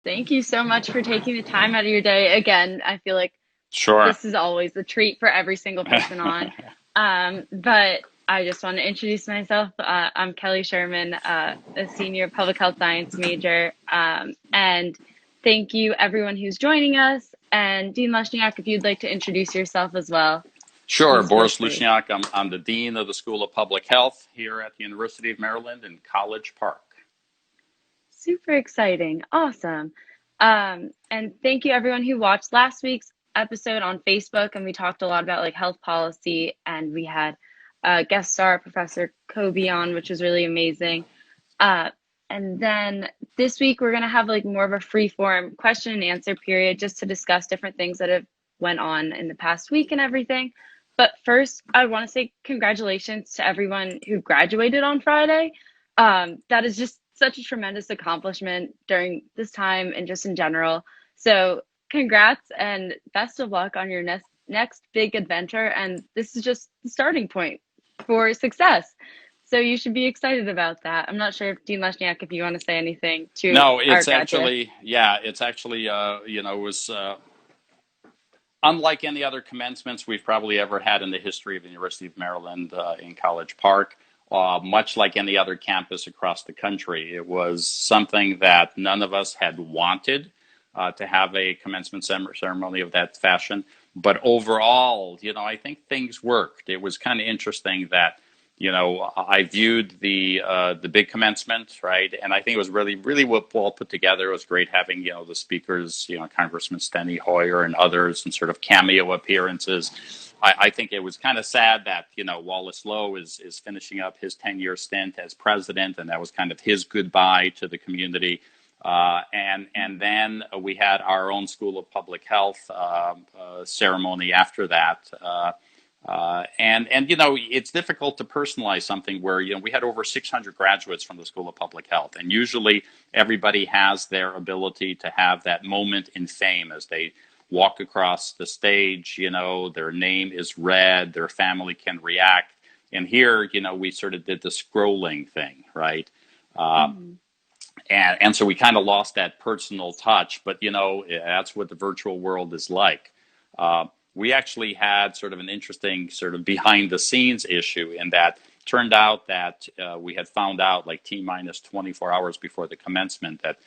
Thank you so much for taking the time out of your day. Again, I feel like Sure. this is always a treat for every single person on. But I just want to introduce myself. I'm Kelly Sherman, a senior public health science major. And thank you, everyone who's joining us. And Dean Lushniak, if you'd like to introduce yourself as well, Sure. please feel Boris free. Lushniak. I'm the Dean of the School of Public Health here at the University of Maryland in College Park. Super exciting. Awesome. And thank you everyone who watched last week's episode on Facebook. And we talked a lot about like health policy, and we had guest star Professor Kobe on, which was really amazing. Uh, and then this week we're gonna have like more of a free form question and answer period just to discuss different things that have went on in the past week and everything. But first, I want to say congratulations to everyone who graduated on Friday. That is just such a tremendous accomplishment during this time and just in general. So congrats and best of luck on your next big adventure. And this is just the starting point for success. So you should be excited about that. I'm not sure if Dean Leshniak, if you want to say anything to No, our it's graduates. actually, yeah, it's actually, it was unlike any other commencements we've probably ever had in the history of the University of Maryland in College Park. Much like any other campus across the country, it was something that none of us had wanted to have a commencement ceremony of that fashion. But overall, I think things worked. It was kind of interesting that I viewed the big commencement, right, and I think it was really well put together. It was great having the speakers, Congressman Steny Hoyer and others, and sort of cameo appearances. I think it was kind of sad that Wallace Lowe is finishing up his 10-year stint as president, and that was kind of his goodbye to the community. And then we had our own School of Public Health ceremony after that. And it's difficult to personalize something where we had over 600 graduates from the School of Public Health, and usually everybody has their ability to have that moment in fame as they walk across the stage. Their name is read, their family can react, and here we sort of did the scrolling thing, right? Uh, Mhm. and so we kind of lost that personal touch, but that's what the virtual world is like. We actually had sort of an interesting sort of behind the scenes issue in that turned out that we had found out like T minus 24 hours before the commencement that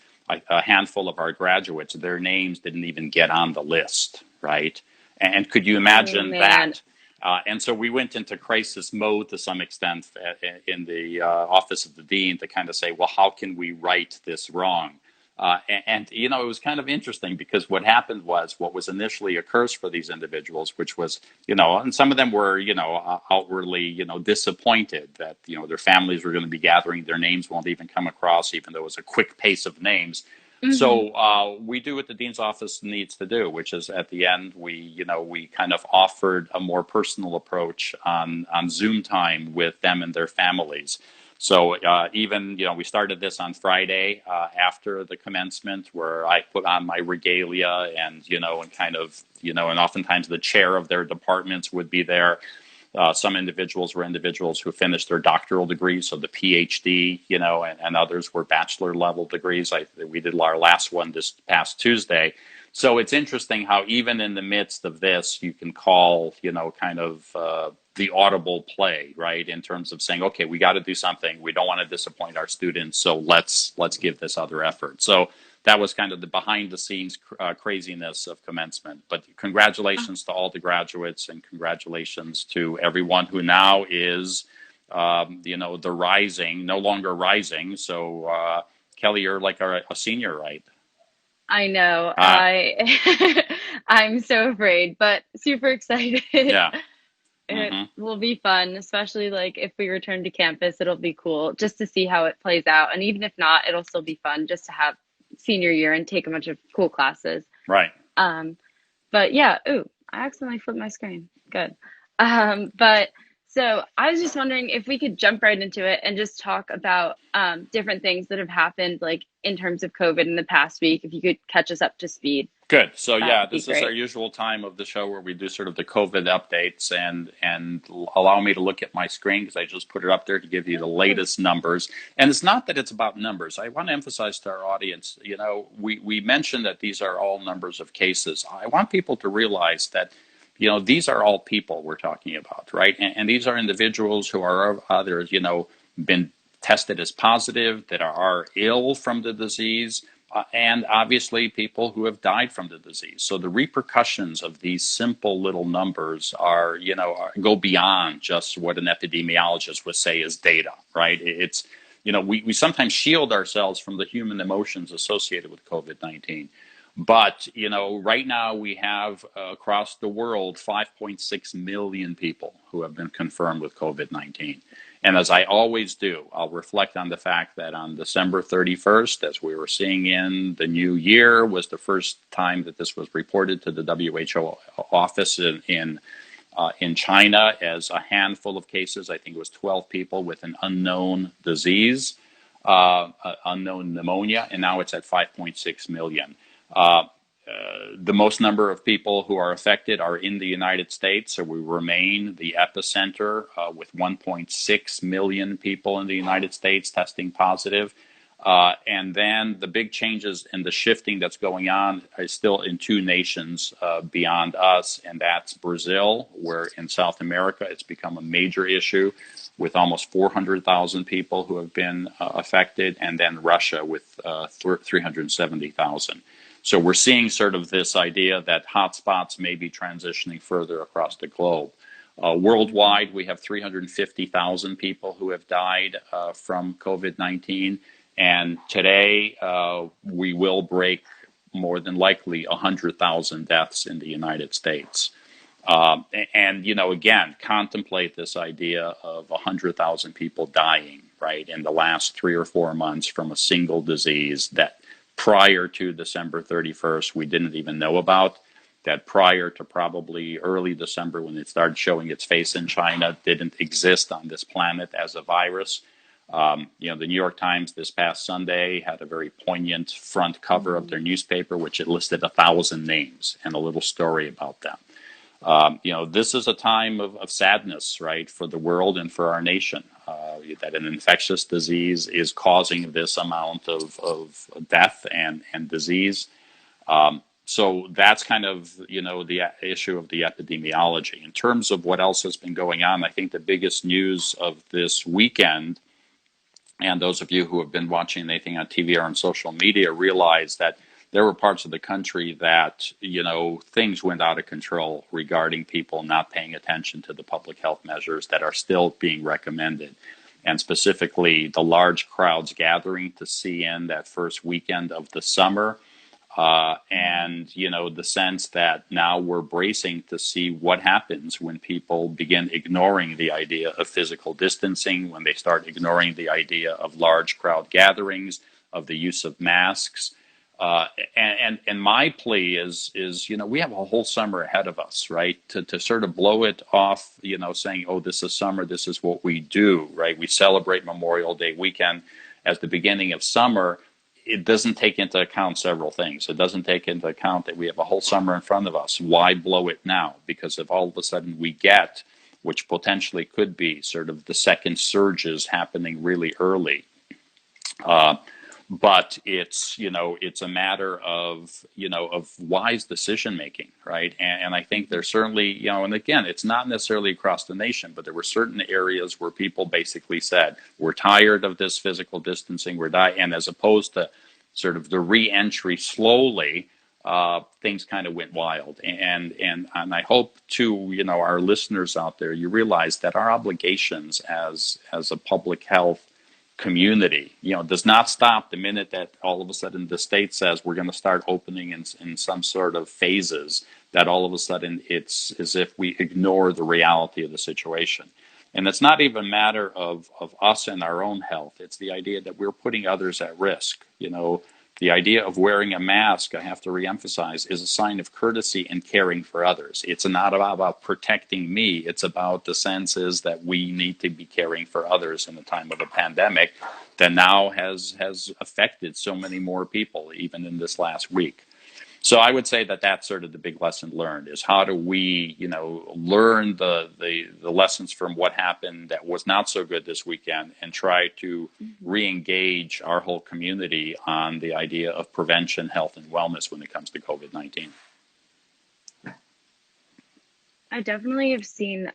a handful of our graduates, their names didn't even get on the list, right? And could you Oh imagine man. that? And so we went into crisis mode to some extent in the office of the dean to kind of say, well, how can we right this wrong? And it was kind of interesting because what happened was what was initially a curse for these individuals, which was, and some of them were, outwardly, disappointed that, their families were going to be gathering, their names won't even come across, even though it was a quick pace of names. Hmm. So we do what the dean's office needs to do, which is at the end we kind of offered a more personal approach on Zoom time with them and their families. So even we started this on Friday after the commencement, where I put on my regalia and kind of and oftentimes the chair of their departments would be there. Some individuals were individuals who finished their doctoral degrees, so the PhD, and others were bachelor level degrees. We did our last one this past Tuesday. So it's interesting how even in the midst of this, you can call, kind of the audible play, right? In terms of saying, okay, we got to do something. We don't want to disappoint our students, so let's give this other effort. So that was kind of the behind the scenes craziness of commencement. But congratulations to all the graduates, and congratulations to everyone who now is, the rising, no longer rising. So Kelly, you're like a senior, right? I know. Ah, I'm so afraid, but super excited. yeah. It Hmm. will be fun, especially like if we return to campus, it'll be cool just to see how it plays out. And even if not, it'll still be fun just to have senior year and take a bunch of cool classes. Right. Um, but yeah, ooh, I accidentally flipped my screen. Good. But So I was just wondering if we could jump right into it and just talk about different things that have happened, like in terms of COVID in the past week. If you could catch us up to speed, Good. So that yeah, would be this is our great. usual time of the show where we do sort of the COVID updates, and allow me to look at my screen because I just put it up there to give you Yeah, the of course. latest numbers. And it's not that it's about numbers. I want to emphasize to our audience, we mentioned that these are all numbers of cases. I want people to realize that, these are all people we're talking about, right? And these are individuals who are either, been tested as positive, that are ill from the disease, and obviously people who have died from the disease. So the repercussions of these simple little numbers go beyond just what an epidemiologist would say is data, right? It's, we sometimes shield ourselves from the human emotions associated with COVID-19. But, right now we have across the world 5.6 million people who have been confirmed with COVID-19. And as I always do, I'll reflect on the fact that on December 31st, as we were seeing in the new year, was the first time that this was reported to the WHO office in China as a handful of cases. I think it was 12 people with an unknown disease, unknown pneumonia, and now it's at 5.6 million. Uh, the most number of people who are affected are in the United States, so we remain the epicenter with 1.6 million people in the United States testing positive. And then the big changes and the shifting that's going on is still in two nations beyond us, and that's Brazil, where in South America it's become a major issue with almost 400,000 people who have been affected, and then Russia with 370,000. So we're seeing sort of this idea that hotspots may be transitioning further across the globe. Worldwide, we have 350,000 people who have died from COVID-19. And today, we will break more than likely 100,000 deaths in the United States. And, again, contemplate this idea of 100,000 people dying, right, in the last 3 or 4 months from a single disease that prior to December 31st, we didn't even know about, that prior to probably early December when it started showing its face in China, didn't exist on this planet as a virus. The New York Times this past Sunday had a very poignant front cover of their newspaper, which it listed 1,000 names and a little story about them. This is a time of sadness, right, for the world and for our nation, that an infectious disease is causing this amount of death and disease. So that's kind of, the issue of the epidemiology. In terms of what else has been going on, I think the biggest news of this weekend, and those of you who have been watching anything on TV or on social media realize that there were parts of the country that, things went out of control regarding people not paying attention to the public health measures that are still being recommended. And specifically, the large crowds gathering to see in that first weekend of the summer. And, the sense that now we're bracing to see what happens when people begin ignoring the idea of physical distancing, when they start ignoring the idea of large crowd gatherings, of the use of masks. And my plea is we have a whole summer ahead of us, right? To sort of blow it off, saying, oh, this is summer, this is what we do, right? We celebrate Memorial Day weekend as the beginning of summer. It doesn't take into account several things. It doesn't take into account that we have a whole summer in front of us. Why blow it now? Because if all of a sudden we get, which potentially could be sort of the second surges happening really early, but it's a matter of of wise decision making, right? And I think there's certainly and again, it's not necessarily across the nation, but there were certain areas where people basically said we're tired of this physical distancing, and as opposed to sort of the re-entry slowly, things kind of went wild. And I hope to our listeners out there, you realize that our obligations as a public health community, does not stop the minute that all of a sudden the state says we're going to start opening in some sort of phases, that all of a sudden it's as if we ignore the reality of the situation. And it's not even a matter of us and our own health. It's the idea that we're putting others at risk. The idea of wearing a mask, I have to reemphasize, is a sign of courtesy and caring for others. It's not about protecting me. It's about the senses that we need to be caring for others in the time of a pandemic that now has affected so many more people, even in this last week. So I would say that that's sort of the big lesson learned is how do we, learn the lessons from what happened that was not so good this weekend and try to Mhm. re-engage our whole community on the idea of prevention, health, and wellness when it comes to COVID-19. I definitely have seen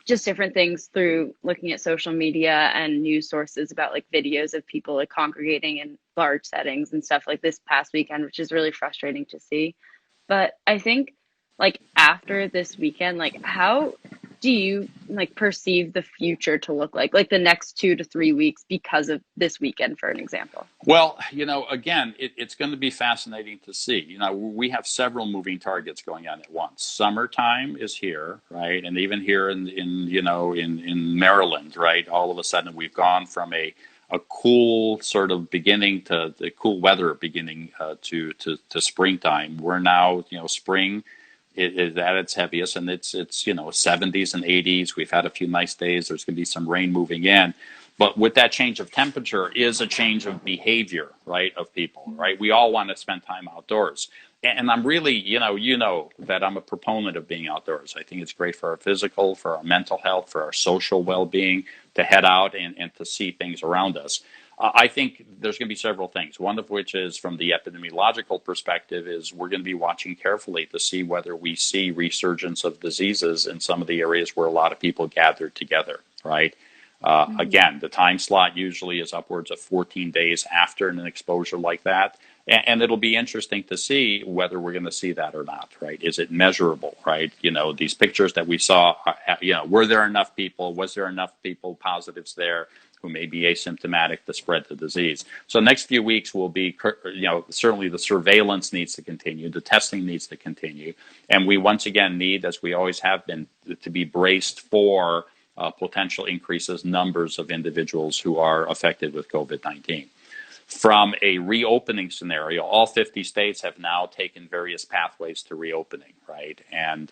just different things through looking at social media and news sources about like videos of people like congregating in large settings and stuff like this past weekend, which is really frustrating to see. But I think like after this weekend, like how do you like perceive the future to look like the next 2 to 3 weeks because of this weekend, for an example? Well, again, it's going to be fascinating to see. We have several moving targets going on at once. Summertime is here, right? And even here in Maryland, right? All of a sudden, we've gone from a cool sort of beginning to the cool weather beginning to springtime. We're now, spring is at its heaviest, and it's 70s and 80s. We've had a few nice days. There's going to be some rain moving in. But with that change of temperature is a change of behavior, right, of people, right? We all want to spend time outdoors. And I'm really, that I'm a proponent of being outdoors. I think it's great for our physical, for our mental health, for our social well-being to head out and to see things around us. I think there's going to be several things. One of which is from the epidemiological perspective is we're going to be watching carefully to see whether we see resurgence of diseases in some of the areas where a lot of people gathered together, right? Mhm. Again, the time slot usually is upwards of 14 days after an exposure like that. And it'll be interesting to see whether we're going to see that or not, right? Is it measurable, right? These pictures that we saw, were there enough people? Was there enough people positives there who may be asymptomatic to spread the disease? So next few weeks will be, certainly the surveillance needs to continue. The testing needs to continue. And we once again need, as we always have been, to be braced for potential increases numbers of individuals who are affected with COVID-19. From a reopening scenario, all 50 states have now taken various pathways to reopening, right? And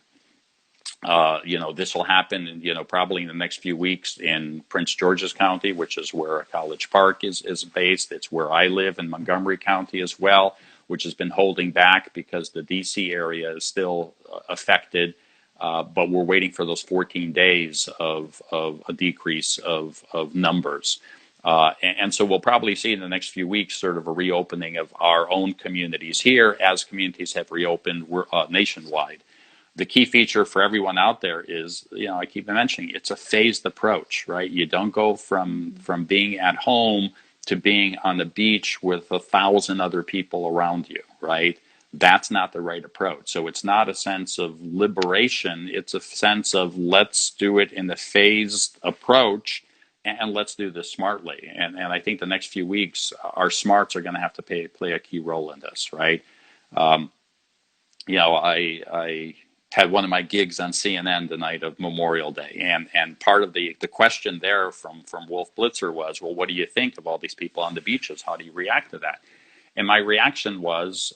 this will happen, probably in the next few weeks in Prince George's County, which is where College Park is based. It's where I live in Montgomery County as well, which has been holding back because the DC area is still affected. But we're waiting for those 14 days of a decrease of numbers. And so we'll probably see in the next few weeks sort of a reopening of our own communities here as communities have reopened nationwide. The key feature for everyone out there is, I keep mentioning it's a phased approach, right? You don't go from being at home to being on the beach with 1,000 other people around you, right? That's not the right approach. So it's not a sense of liberation. It's a sense of let's do it in a phased approach and let's do this smartly. And I think the next few weeks, our smarts are going to have to play a key role in this, right? Um, I had one of my gigs on CNN the night of Memorial Day, and part of the question there from Wolf Blitzer was, well, what do you think of all these people on the beaches? How do you react to that? And my reaction was,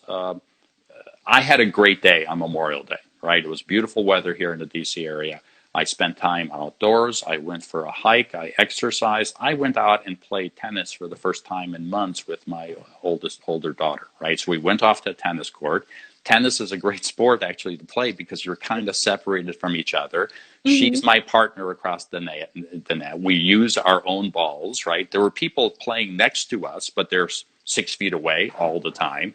I had a great day on Memorial Day, right? It was beautiful weather here in the DC area. I spent time outdoors. I went for a hike. I exercised. I went out and played tennis for the first time in months with my older daughter, right? So we went off to a tennis court. Tennis is a great sport actually to play because you're kind of separated from each other. She's Mhm. my partner across the net. We use our own balls, right? There were people playing next to us, but they're 6 feet away all the time.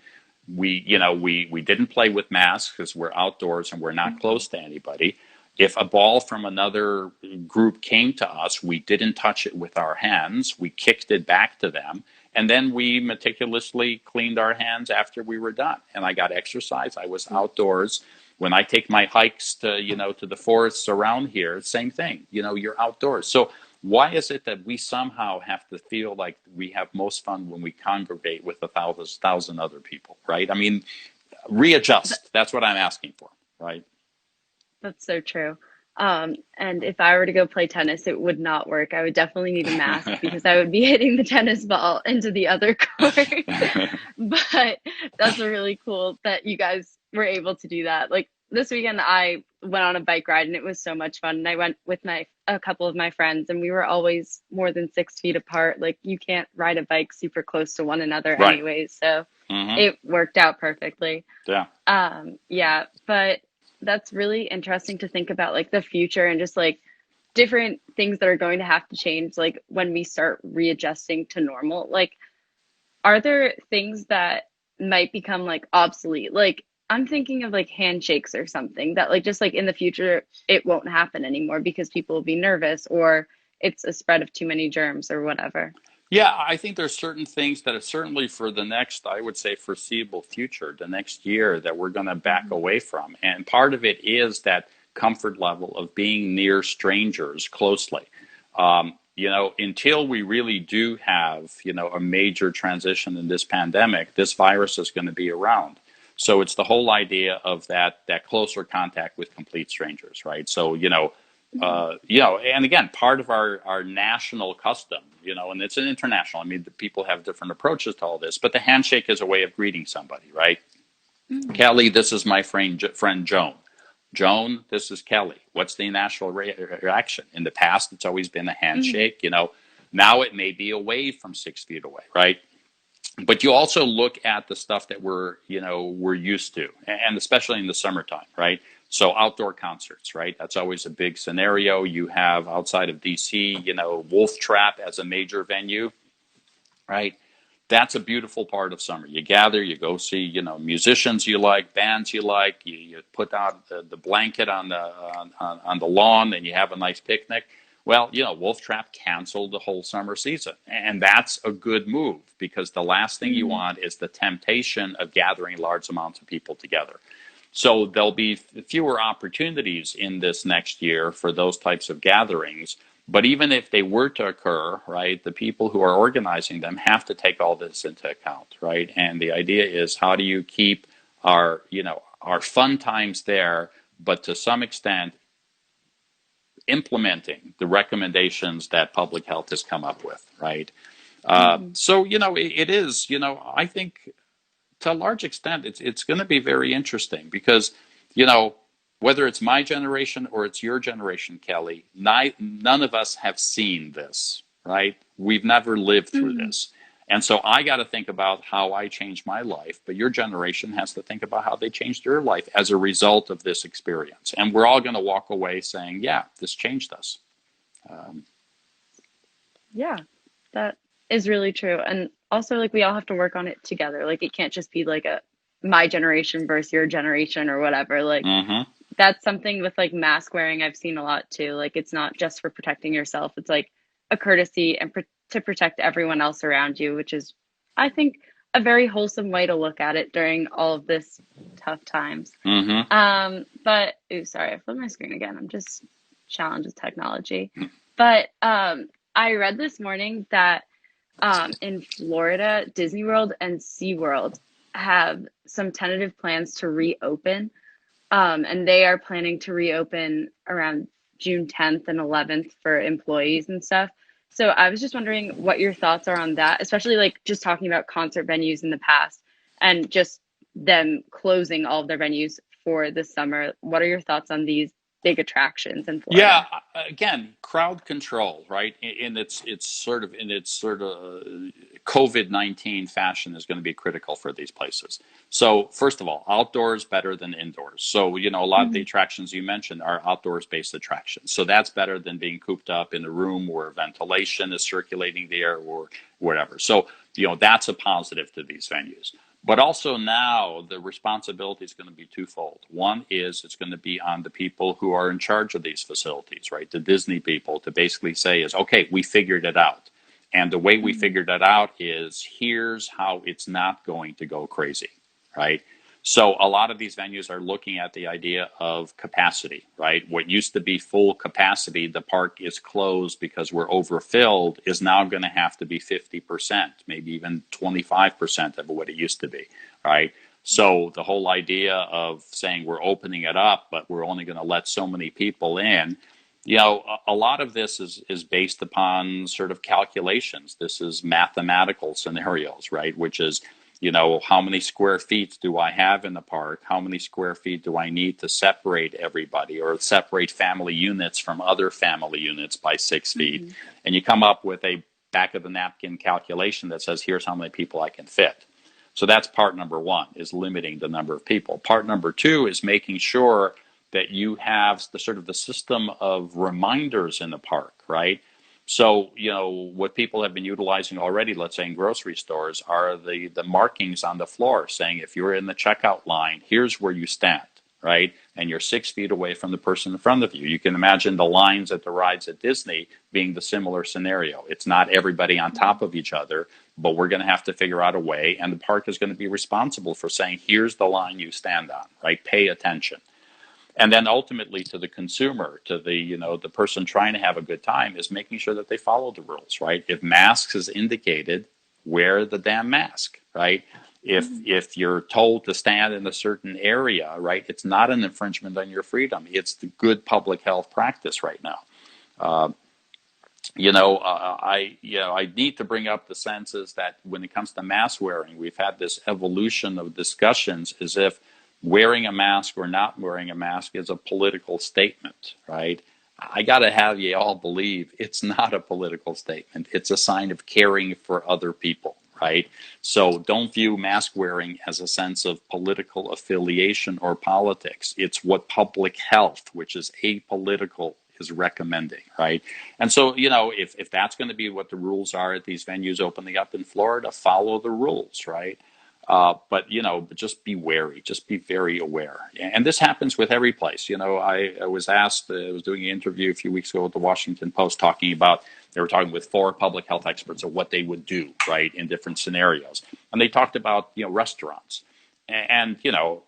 We didn't play with masks because we're outdoors and we're not Mhm. close to anybody. If a ball from another group came to us, we didn't touch it with our hands. We kicked it back to them. And then we meticulously cleaned our hands after we were done. And I got exercise. I was outdoors. When I take my hikes to the forests around here, same thing. You're outdoors. So why is it that we somehow have to feel like we have most fun when we congregate with 1,000 other people, right? I mean, Th- readjust. That's what I'm asking for, right? That's so true. And if I were to go play tennis, it would not work. I would definitely need a mask because I would be hitting the tennis ball into the other court. But that's really cool that you guys were able to do that. Like this weekend, I went on a bike ride and it was so much fun. And I went with a couple of my friends, and we were always more than 6 feet apart. Like you can't ride a bike super close to one another, Right. anyways. So Hmm. it worked out perfectly. Yeah. Yeah, but that's really interesting to think about like the future and just like different things that are going to have to change like when we start readjusting to normal. Like, are there things that might become like obsolete? Like, I'm thinking of like handshakes or something that like just like in the future it won't happen anymore because people will be nervous or it's a spread of too many germs or whatever. Yeah, I think there's certain things that are certainly for the next, I would say, foreseeable future, the next year, that we're going to back Mhm. away from. And part of it is that comfort level of being near strangers closely. Until we really do have, a major transition in this pandemic, this virus is going to be around. So it's the whole idea of that closer contact with complete strangers, right? So, Mhm. and again, part of our national custom, and it's an international. I mean, the people have different approaches to all this, but the handshake is a way of greeting somebody, right? Mhm. Kelly, this is my friend Joan. Joan, this is Kelly. What's the natural reaction? In the past, it's always been a Mhm. handshake. Now it may be a wave from 6 feet away, right? But you also look at the stuff that we're used to, and especially in the summertime, right? So outdoor concerts, right? That's always a big scenario. You have outside of DC, Wolf Trap as a major venue, right? That's a beautiful part of summer. You gather, you go see, musicians you like, bands you like. You put out the blanket on the lawn, and you have a nice picnic. Well, Wolf Trap canceled the whole summer season, and that's a good move because the last thing you Mhm. want is the temptation of gathering large amounts of people together. So there'll be fewer opportunities in this next year for those types of gatherings. But even if they were to occur, right, the people who are organizing them have to take all this into account, right? And the idea is, how do you keep our fun times there, but to some extent implementing the recommendations that public health has come up with, right? Mhm. So it is, I think to a large extent, it's going to be very interesting because, you know, whether it's my generation or it's your generation, Kelly, none of us have seen this, right? We've never lived through Mhm. this. And so I got to think about how I changed my life, but your generation has to think about how they changed your life as a result of this experience. And we're all going to walk away saying, yeah, this changed us. Um, Yeah, that is really true. And also, like, we all have to work on it together. Like, it can't just be like a my generation versus your generation or whatever. Like, mhm. that's something with like mask wearing I've seen a lot too. Like, it's not just for protecting yourself, it's like a courtesy and to protect everyone else around you, which is, I think, a very wholesome way to look at it during all of this tough times. Mhm. But ooh, sorry, I flipped my screen again. I'm just challenged with technology. But I read this morning that in Florida, Disney World and SeaWorld have some tentative plans to reopen. And they are planning to reopen around June 10th and 11th for employees and stuff. So I was just wondering what your thoughts are on that, especially like just talking about concert venues in the past and just them closing all of their venues for the summer. What are your thoughts on these big attractions in Yeah, Florida? again, crowd control, right? In its sort of COVID-19 fashion is going to be critical for these places. So first of all, outdoors better than indoors. So a lot of the Mhm. attractions you mentioned are outdoors based attractions. So that's better than being cooped up in a room where ventilation is circulating the air or whatever. So that's a positive to these venues. But also now the responsibility is going to be twofold. One is it's going to be on the people who are in charge of these facilities, right? The Disney people to basically say is, okay, we figured it out. And the way we Mhm. figured it out is here's how it's not going to go crazy, right? So a lot of these venues are looking at the idea of capacity, right? What used to be full capacity, the park is closed because we're overfilled, is now going to have to be 50%, maybe even 25% of what it used to be, right? So the whole idea of saying we're opening it up, but we're only going to let so many people in, a lot of this is based upon sort of calculations. This is mathematical scenarios, right? Which is, how many square feet do I have in the park? How many square feet do I need to separate everybody or separate family units from other family units by 6 feet? Mm-hmm. And you come up with a back of the napkin calculation that says, here's how many people I can fit. So that's part number one, is limiting the number of people. Part number two is making sure that you have the sort of the system of reminders in the park, right? So, what people have been utilizing already, let's say in grocery stores, are the markings on the floor saying if you're in the checkout line, here's where you stand, right? And you're 6 feet away from the person in front of you. You can imagine the lines at the rides at Disney being the similar scenario. It's not everybody on top of each other, but we're going to have to figure out a way, and the park is going to be responsible for saying, here's the line you stand on, right? Pay attention. And then ultimately to the consumer, to the person trying to have a good time, is making sure that they follow the rules, right? If masks is indicated, wear the damn mask, right? If you're told to stand in a certain area, right, it's not an infringement on your freedom. It's the good public health practice right now. Uh, I need to bring up the senses that when it comes to mask wearing, we've had this evolution of discussions as if wearing a mask or not wearing a mask is a political statement, right? I got to have you all believe it's not a political statement. It's a sign of caring for other people, right? So don't view mask wearing as a sense of political affiliation or politics. It's what public health, which is apolitical, is recommending, right? And so, if that's going to be what the rules are at these venues opening up in Florida, follow the rules, right? But just be wary, just be very aware. And this happens with every place. I was asked, I was doing an interview a few weeks ago with the Washington Post talking about, they were talking with 4 public health experts of what they would do, right, in different scenarios. And they talked about, restaurants. And,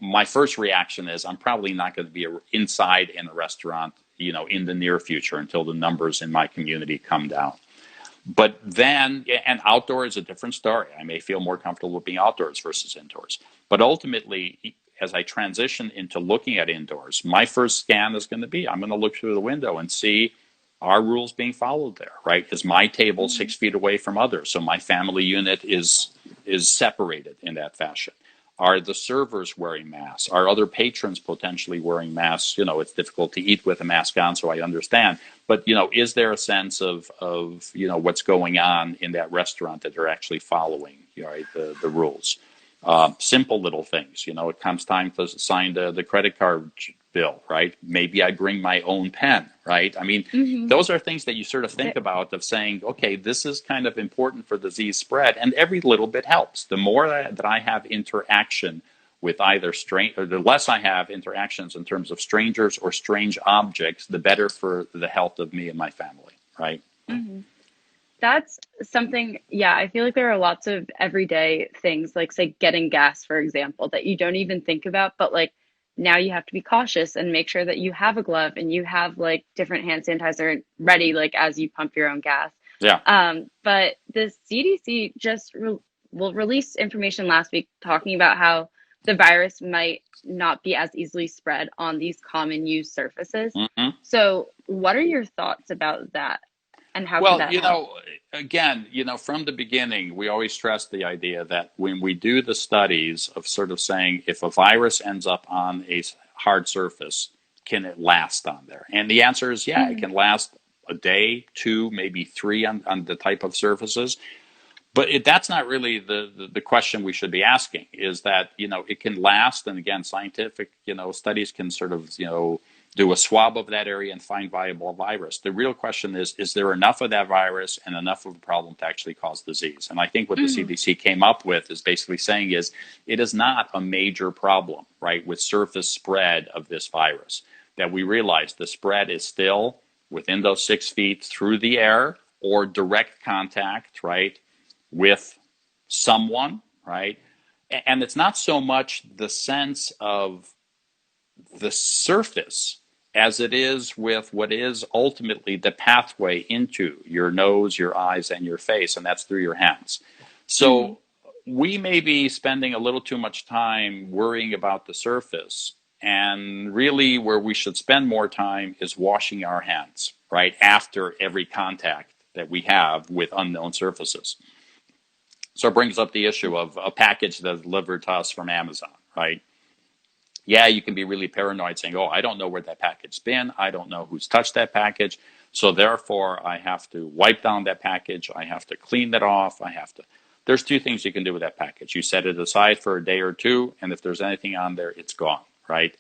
my first reaction is I'm probably not going to be inside in a restaurant, in the near future until the numbers in my community come down. But then, and outdoor is a different story. I may feel more comfortable being outdoors versus indoors. But ultimately, as I transition into looking at indoors, my first scan is going to be, I'm going to look through the window and see, are rules being followed there, right? Is my table Mm-hmm. 6 feet away from others? So my family unit is separated in that fashion. Are the servers wearing masks? Are other patrons potentially wearing masks? It's difficult to eat with a mask on, so I understand. But, is there a sense of what's going on in that restaurant that they're actually following, right, the rules? Simple little things. It comes time to sign the credit card bill, right? Maybe I bring my own pen, right? I mean, Mm-hmm. those are things that you sort of think about of saying, okay, this is kind of important for disease spread, and every little bit helps. The more that I have interaction with either or the less I have interactions in terms of strangers or strange objects, the better for the health of me and my family, right? Mm-hmm. That's something, yeah, I feel like there are lots of everyday things, like, say, getting gas, for example, that you don't even think about, but like now you have to be cautious and make sure that you have a glove and you have like different hand sanitizer ready, like as you pump your own gas. Yeah. But the CDC just released information last week talking about how the virus might not be as easily spread on these common use surfaces. Hmm. So, what are your thoughts about that, and how could Well, that help? again, from the beginning, we always stress the idea that when we do the studies of sort of saying if a virus ends up on a hard surface, can it last on there? And the answer is yeah, it Hmm. can last a day, 2, maybe 3 on the type of surfaces. But that's not really the question we should be asking, is that, it can last. And again, scientific, studies can sort of, do a swab of that area and find viable virus. The real question is there enough of that virus and enough of a problem to actually cause disease? And I think what the Hmm. CDC came up with is basically saying is it is not a major problem, right, with surface spread of this virus, that we realize the spread is still within those 6 feet through the air or direct contact, right, with someone, right? And it's not so much the sense of the surface as it is with what is ultimately the pathway into your nose, your eyes, and your face, and that's through your hands. Hmm. So, we may be spending a little too much time worrying about the surface. And really, where we should spend more time is washing our hands, right? After every contact that we have with unknown surfaces. So it brings up the issue of a package that's delivered to us from Amazon, right? Yeah, you can be really paranoid saying, oh, I don't know where that package's been. I don't know who's touched that package. So therefore, I have to wipe down that package. I have to clean that off. There's two things you can do with that package. You set it aside for a day or two, and if there's anything on there, it's gone, right?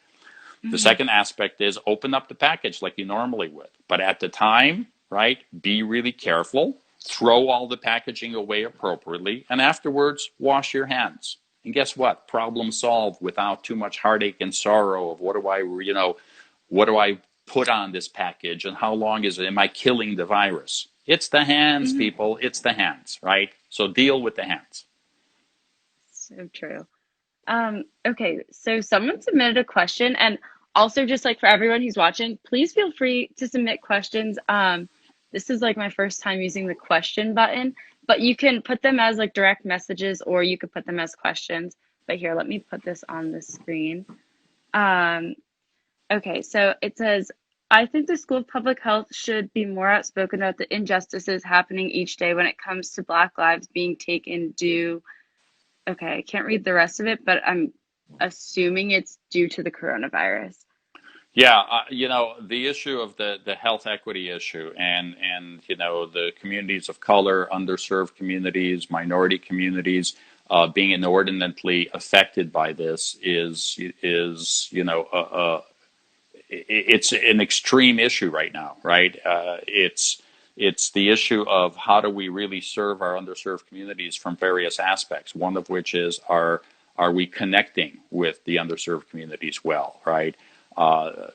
The Mm-hmm. second aspect is open up the package like you normally would. But at the time, right, be really careful. Throw all the packaging away appropriately. And afterwards, wash your hands. And guess what? Problem solved without too much heartache and sorrow of what do I put on this package and how long is it? Am I killing the virus? It's the hands, Mm-hmm. people. It's the hands, right? So deal with the hands. So true. Okay, so someone submitted a question, and also just like for everyone who's watching, please feel free to submit questions. This is like my first time using the question button, but you can put them as like direct messages or you could put them as questions. But here, let me put this on the screen. Um, okay, so it says, I think the School of Public Health should be more outspoken about the injustices happening each day when it comes to Black lives being taken due. Okay, I can't read the rest of it, but I'm assuming it's due to the coronavirus. Yeah, the issue of the health equity issue and the communities of color, underserved communities, minority communities being inordinately affected by this is it's an extreme issue right now, right? It's the issue of how do we really serve our underserved communities from various aspects. One of which is are we connecting with the underserved communities well, right? Uh,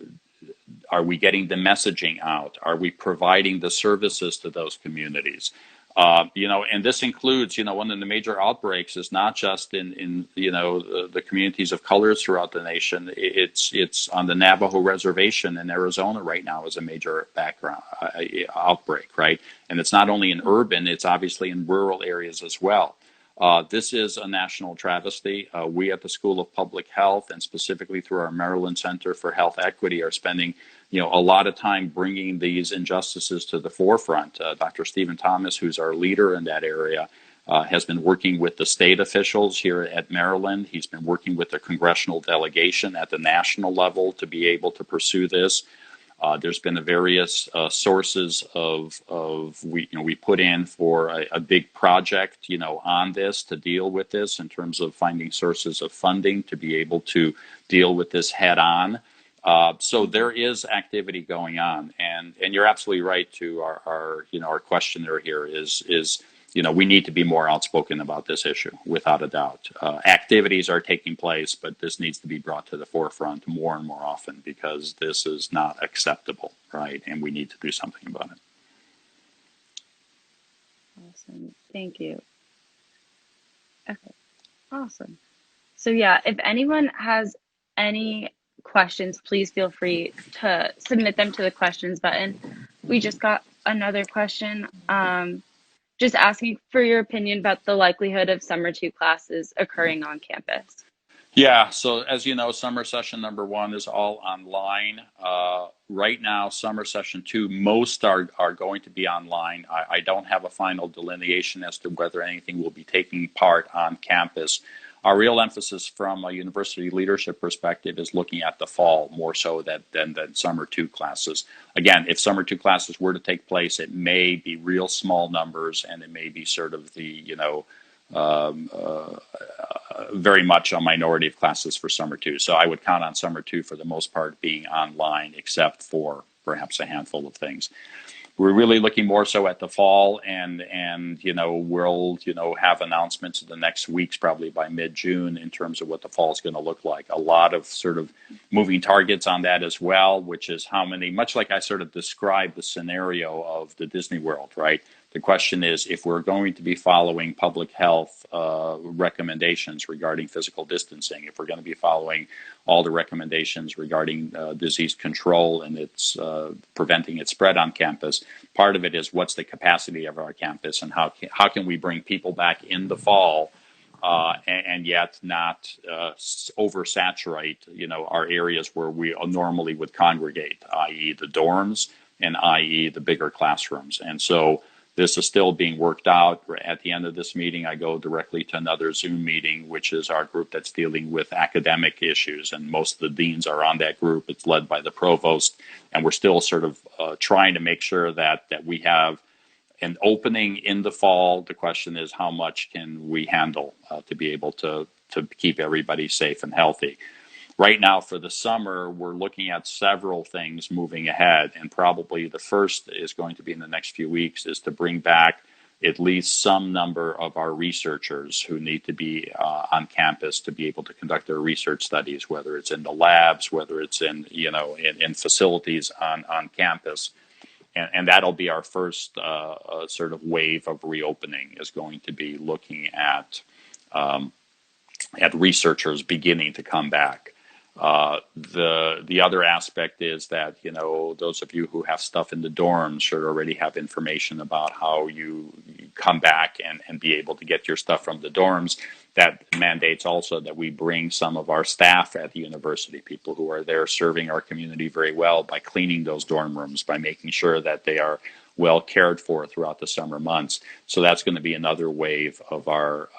are we getting the messaging out? Are we providing the services to those communities? And this includes, one of the major outbreaks is not just in the communities of colors throughout the nation. It's on the Navajo reservation in Arizona right now is a major background outbreak, right? And it's not only in urban; it's obviously in rural areas as well. This is a national travesty. We at the School of Public Health, and specifically through our Maryland Center for Health Equity, are spending a lot of time bringing these injustices to the forefront. Dr. Stephen Thomas, who's our leader in that area, has been working with the state officials here at Maryland. He's been working with the congressional delegation at the national level to be able to pursue this. There's been various sources of we put in for a big project on this to deal with this in terms of finding sources of funding to be able to deal with this head on. So there is activity going on, and you're absolutely right to our questioner here is we need to be more outspoken about this issue without a doubt. Activities are taking place, but this needs to be brought to the forefront more and more often because this is not acceptable, right? And we need to do something about it. Awesome. Thank you. Okay, awesome. So yeah, if anyone has any questions, please feel free to submit them to the questions button. We just got another question. Just asking for your opinion about the likelihood of summer two classes occurring on campus. Yeah, so as you know, summer session number one is all online. Right now, summer session two, most are going to be online. I don't have a final delineation as to whether anything will be taking part on campus. Our real emphasis from a university leadership perspective is looking at the fall more so than summer two classes. Again, if summer two classes were to take place, it may be real small numbers and it may be sort of um, uh, very much a minority of classes for summer two. So I would count on summer two for the most part being online, except for perhaps a handful of things. We're really looking more so at the fall, and we'll have announcements in the next weeks, probably by mid-June, in terms of what the fall is going to look like. A lot of sort of moving targets on that as well, which is how many. Much like I sort of described the scenario of the Disney World, right? The question is, if we're going to be following public health recommendations regarding physical distancing, if we're going to be following all the recommendations regarding disease control and its preventing its spread on campus, part of it is what's the capacity of our campus and how can we bring people back in the fall and yet not oversaturate, our areas where we normally would congregate, i.e. the dorms and i.e. the bigger classrooms. And so this is still being worked out. At the end of this meeting, I go directly to another Zoom meeting, which is our group that's dealing with academic issues. And most of the deans are on that group. It's led by the provost. And we're still sort of trying to make sure that we have an opening in the fall. The question is, how much can we handle to be able to keep everybody safe and healthy? Right now, for the summer, we're looking at several things moving ahead, and probably the first is going to be in the next few weeks is to bring back at least some number of our researchers who need to be on campus to be able to conduct their research studies, whether it's in the labs, whether it's in in facilities on campus. And that'll be our first sort of wave of reopening, is going to be looking at researchers beginning to come back. The other aspect is that those of you who have stuff in the dorms should already have information about how you come back and be able to get your stuff from the dorms. That mandates also that we bring some of our staff at the university, people who are there serving our community very well, by cleaning those dorm rooms, by making sure that they are well cared for throughout the summer months. So that's going to be another wave of our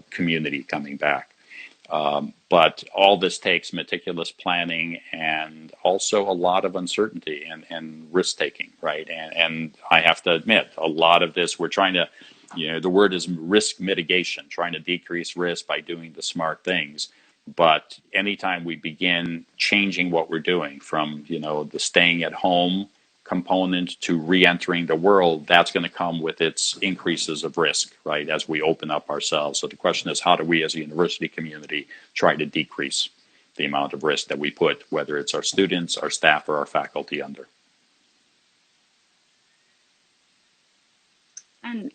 community coming back. But all this takes meticulous planning and also a lot of uncertainty and risk taking, right? And I have to admit, a lot of this, we're trying to, the word is risk mitigation, trying to decrease risk by doing the smart things. But anytime we begin changing what we're doing from, the staying at home component to re-entering the world, that's going to come with its increases of risk, right, as we open up ourselves. So the question is, how do we as a university community try to decrease the amount of risk that we put, whether it's our students, our staff, or our faculty under? And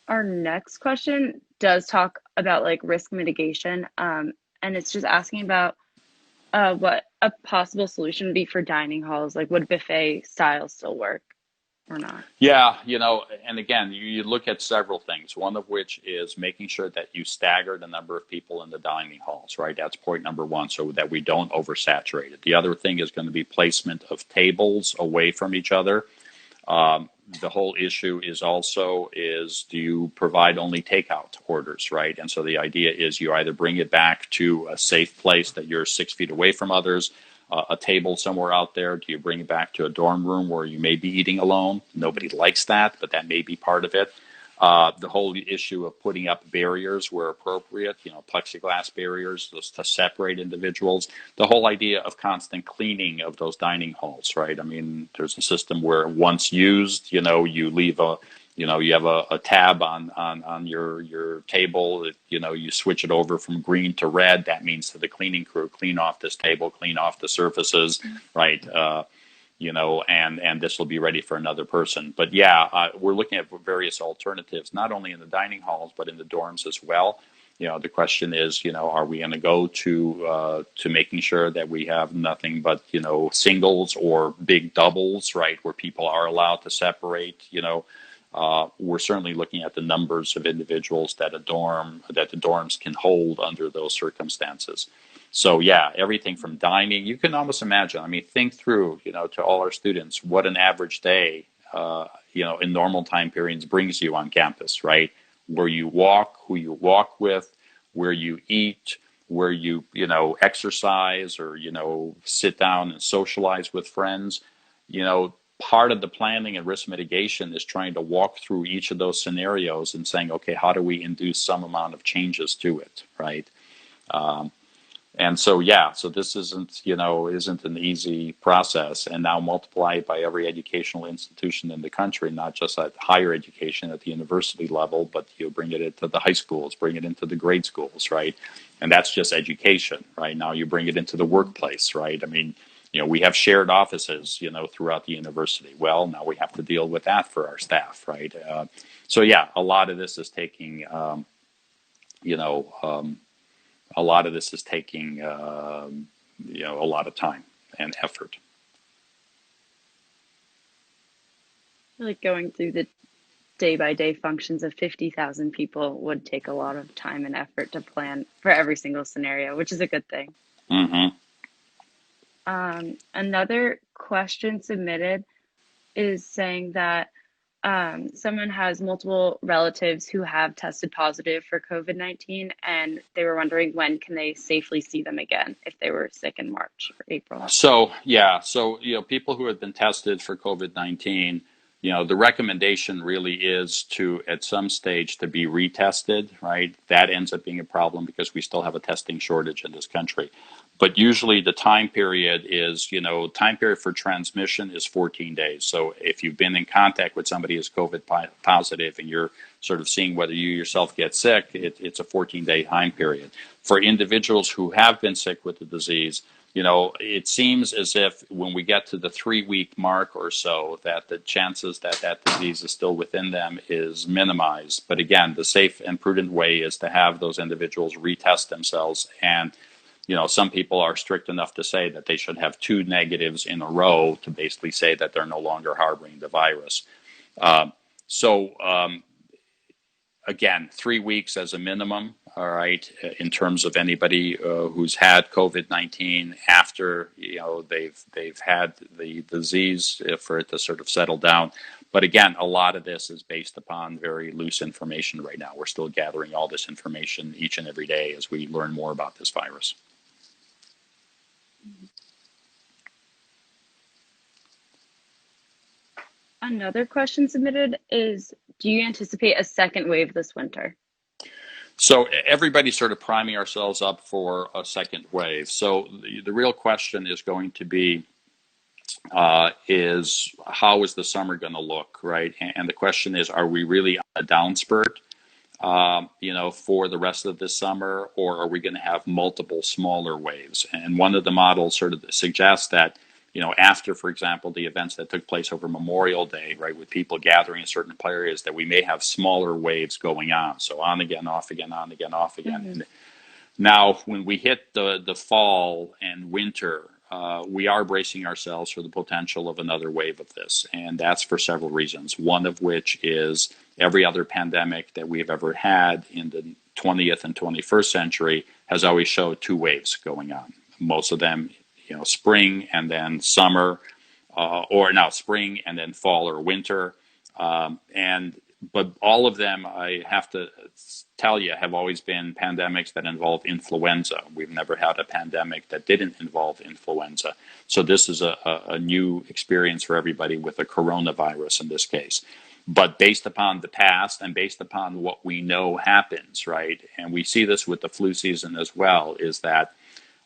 our next question does talk about like risk mitigation. And it's just asking about what a possible solution would be for dining halls. Like, would buffet style still work or not? Yeah, and again, you look at several things, one of which is making sure that you stagger the number of people in the dining halls, right? That's point number one, so that we don't oversaturate it. The other thing is going to be placement of tables away from each other. The whole issue is also do you provide only takeout orders, right? And so the idea is you either bring it back to a safe place that you're 6 feet away from others, a table somewhere out there. Do you bring it back to a dorm room where you may be eating alone? Nobody likes that, but that may be part of it. The whole issue of putting up barriers where appropriate, plexiglass barriers to separate individuals. The whole idea of constant cleaning of those dining halls, right? I mean, there's a system where once used, you leave you have a tab on your table. You switch it over from green to red. That means to the cleaning crew, clean off this table, clean off the surfaces, right? And this will be ready for another person. But yeah, we're looking at various alternatives, not only in the dining halls, but in the dorms as well. The question is, are we going to go to making sure that we have nothing but, singles or big doubles, right, where people are allowed to separate, we're certainly looking at the numbers of individuals that the dorms can hold under those circumstances. So yeah, everything from dining, you can almost imagine. I mean, think through, to all our students, what an average day, in normal time periods brings you on campus, right? Where you walk, who you walk with, where you eat, where you, exercise or, sit down and socialize with friends. Part of the planning and risk mitigation is trying to walk through each of those scenarios and saying, okay, how do we induce some amount of changes to it, right? And so, yeah, so this isn't an easy process. And now multiply it by every educational institution in the country, not just at higher education at the university level, but you bring it into the high schools, bring it into the grade schools, right? And that's just education, right? Now you bring it into the workplace, right? I mean, we have shared offices, throughout the university. Well, now we have to deal with that for our staff, right? So, yeah, a lot of this is taking, a lot of this is taking, a lot of time and effort. Like going through the day-by-day functions of 50,000 people would take a lot of time and effort to plan for every single scenario, which is a good thing. Hmm. Another question submitted is saying that someone has multiple relatives who have tested positive for COVID-19, and they were wondering when can they safely see them again if they were sick in March or April. So yeah, so people who have been tested for COVID-19, the recommendation really is to at some stage to be retested, right? That ends up being a problem because we still have a testing shortage in this country. But usually the time period is, time period for transmission is 14 days. So if you've been in contact with somebody who's COVID positive and you're sort of seeing whether you yourself get sick, it's a 14-day time period. For individuals who have been sick with the disease, it seems as if when we get to the 3-week mark or so, that the chances that that disease is still within them is minimized. But again, the safe and prudent way is to have those individuals retest themselves. And, some people are strict enough to say that they should have 2 negatives in a row to basically say that they're no longer harboring the virus. So, again, 3 weeks as a minimum, all right, in terms of anybody who's had COVID-19 after, they've had the disease for it to sort of settle down. But again, a lot of this is based upon very loose information right now. We're still gathering all this information each and every day as we learn more about this virus. Another question submitted is, do you anticipate a second wave this winter? So everybody's sort of priming ourselves up for a second wave. So the real question is going to be, is how is the summer going to look, right? And the question is, are we really on a down spurt, for the rest of this summer, or are we going to have multiple smaller waves? And one of the models sort of suggests that, after, for example, the events that took place over Memorial Day, right, with people gathering in certain areas, that we may have smaller waves going on. So on again, off again, on again, off again. Mm-hmm. And now, when we hit the fall and winter, we are bracing ourselves for the potential of another wave of this. And that's for several reasons. One of which is every other pandemic that we've ever had in the 20th and 21st century has always showed 2 waves going on. Most of them, spring and then summer, or now spring and then fall or winter. But all of them, I have to tell you, have always been pandemics that involve influenza. We've never had a pandemic that didn't involve influenza. So this is a new experience for everybody with a coronavirus in this case. But based upon the past and based upon what we know happens, right, and we see this with the flu season as well, is that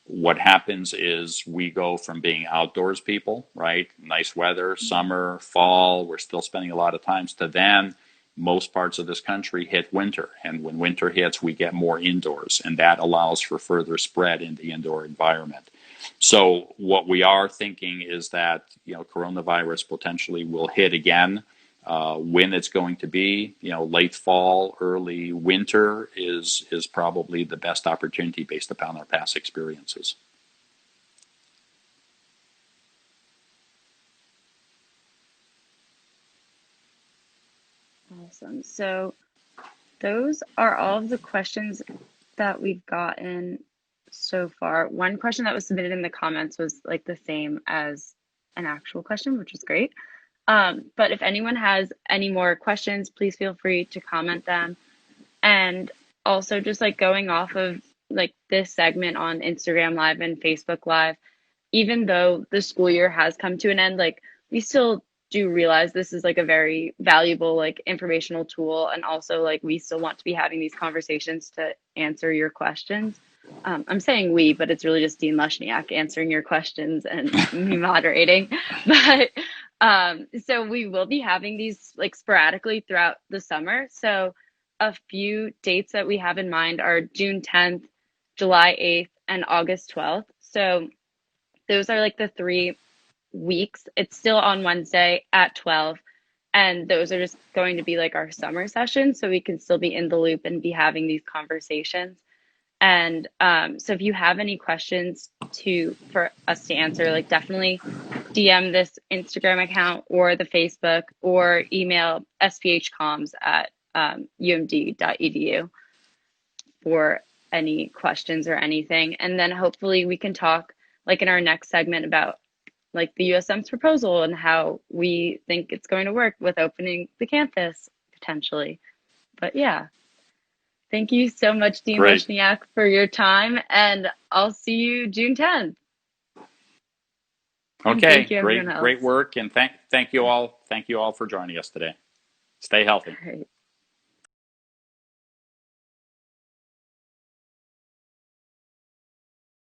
what happens is we go from being outdoors people, right? Nice weather, summer, fall, we're still spending a lot of time, to then most parts of this country hit winter. And when winter hits, we get more indoors, and that allows for further spread in the indoor environment. So what we are thinking is that, coronavirus potentially will hit again. When it's going to be, late fall, early winter is probably the best opportunity based upon our past experiences. Awesome. So those are all of the questions that we've gotten so far. One question that was submitted in the comments was like the same as an actual question, which is great. But if anyone has any more questions, please feel free to comment them. And also just like going off of like this segment on Instagram Live and Facebook Live, even though the school year has come to an end, like we still do realize this is like a very valuable like informational tool, and also like we still want to be having these conversations to answer your questions. I'm saying we, but it's really just Dean Lushniak answering your questions and me moderating. But so we will be having these like sporadically throughout the summer. So a few dates that we have in mind are June 10th, July 8th, and August 12th. So those are like the 3 weeks. It's still on Wednesday at 12. And those are just going to be like our summer sessions. So we can still be in the loop and be having these conversations. And so if you have any questions for us to answer, like definitely DM this Instagram account or the Facebook or email sphcoms at umd.edu for any questions or anything. And then hopefully we can talk like in our next segment about like the USM's proposal and how we think it's going to work with opening the campus potentially. But yeah, thank you so much, Dean Great. Lushniak, for your time, and I'll see you June 10th. And thank Okay, you, everyone great else. work, and thank you all for joining us today. Stay healthy. All right.